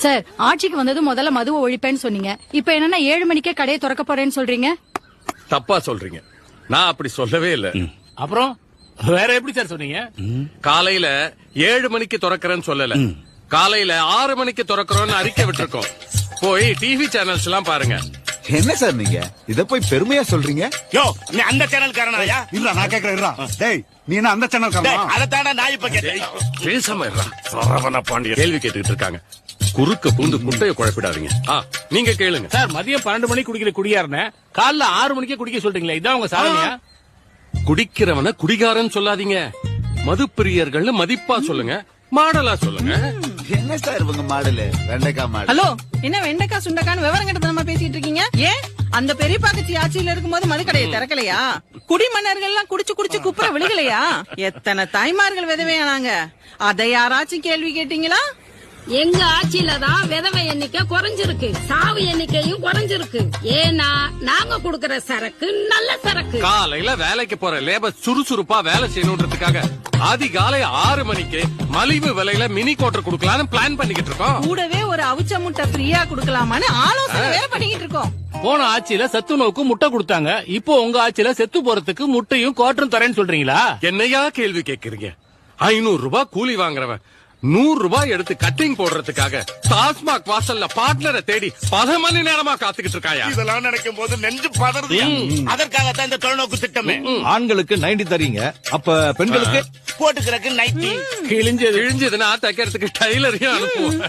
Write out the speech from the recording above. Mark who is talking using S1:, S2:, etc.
S1: Sir, ஆட்சிக்கு வந்தது முதல்ல மதுவை ஒழிப்பேன்னு சொன்னீங்க. இப்ப என்னன்னா 7 மணிக்கே கடையை திறக்க போறேன்னு சொல்றீங்க.
S2: தப்பா சொல்றீங்க. நான் அப்படி சொல்லவே இல்ல.
S3: அப்புறம் வேற எப்படி சார் சொன்னீங்க?
S2: காலையில 7 மணிக்கு திறக்கிறேன்னு சொல்லல. காலையில 6 மணிக்கு திறக்கிறோம்னு அறிக்கை விட்டுருக்கோம். போய் டிவி சேனல்ஸ் எல்லாம் பாருங்க.
S4: என்ன சார் நீங்க இத போய் பெருமையா சொல்றீங்க?
S5: யோ, நீ அந்த சேனல் காரனாயா?
S4: இல்ல நான் கேக்குறேன். டேய், நீ என்ன அந்த சேனல் காரனா?
S5: அதத்தான நான் இப்ப கேட்டேன்.
S2: பேசாம இருடா. சரவண பாண்டியன் கேள்வி கேட்டுக்கிட்டு இருக்காங்க. குறுக்க பூந்து குட்டைய குழப்பிடாதீங்க. நீங்க கேளுங்க.
S3: சார், மதியம் 12 மணிக்கு குடிக்கிற குடியாரன காலைல 6 மணிக்கே குடிக்க சொல்றீங்களா? இதான் உங்க சாதனையா?
S2: குடிக்கிறவன குடிகாரன் சொல்லாதீங்க. மதுப்பிரியர்கள் மதிப்பா சொல்லுங்க, மாடலா சொல்லுங்க.
S4: என்ன சார் இவங்க மாடலு? வெண்டைக்காய் மாடல்.
S6: ஹலோ, என்ன வெண்டைக்காய் சுண்டக்கான்னு விவரம் கட்டத்தனமா பேசிட்டு இருக்கீங்க? ஏன் அந்த பெரிய பாக்கச்சி ஆட்சியில இருக்கும்போது மதுக்கடையை திறக்கலையா? குடிமன்னர்கள் எல்லாம் குடிச்சு குடிச்சு குப்புற விழுகலையா? எத்தனை தாய்மார்கள் விதவையானாங்க? அதை யாராச்சும் கேள்வி கேட்டீங்களா?
S7: எங்க ஆட்சியில தான் விதவை எண்ணிக்கை குறைஞ்சிருக்கு, சாவு எண்ணிக்கையும் குறைஞ்சிருக்கு. ஏன்னா நாங்க குடுக்கற சரக்கு நல்ல சரக்கு.
S2: காலையில வேலைக்கு போற லேபர் சுறுசுறுப்பா வேலை செய்யணுன்றதுக்காக அதிகாலை 6 மணிக்கு மலிவு விலையில மினி கோட்டர் குடுக்கலாம்னு பிளான் பண்ணிக்கிட்டு இருக்கோம்.
S6: கூடவே ஒரு அவிச்ச முட்டை ஃப்ரீயா குடுக்கலாமான்னு ஆலோசனை வேலை பண்ணிக்கிட்டு இருக்கோம்.
S3: போன ஆட்சியில சத்துணவுக்கு முட்டை கொடுத்தாங்க. இப்போ உங்க ஆட்சியில செத்து போறதுக்கு முட்டையும் கோட்டரும் தரேன்னு சொல்றீங்களா?
S2: என்னையா கேள்வி கேக்குறீங்க? 500 ரூபாய் கூலி வாங்குறவன் 100 ரூபாய் எடுத்து கட்டிங் போடுறதுக்காக டாஸ்மாக் வாசல்ல பார்ட்னரை தேடி 10 மணி நேரமா காத்துக்கிட்டு இருக்காயா?
S5: இதெல்லாம் நினைக்கும் போது நெஞ்சு பதறுது. அதற்காகத்தான் இந்த தொலைநோக்கு திட்டமே.
S4: ஆண்களுக்கு 90 தரீங்க, அப்ப பெண்களுக்கு
S5: போட்டுக்கிறதுக்கு 90.
S2: கிழிஞ்சதுன்னா தைக்கிறதுக்கு டைலரையும் அனுப்புவோம்.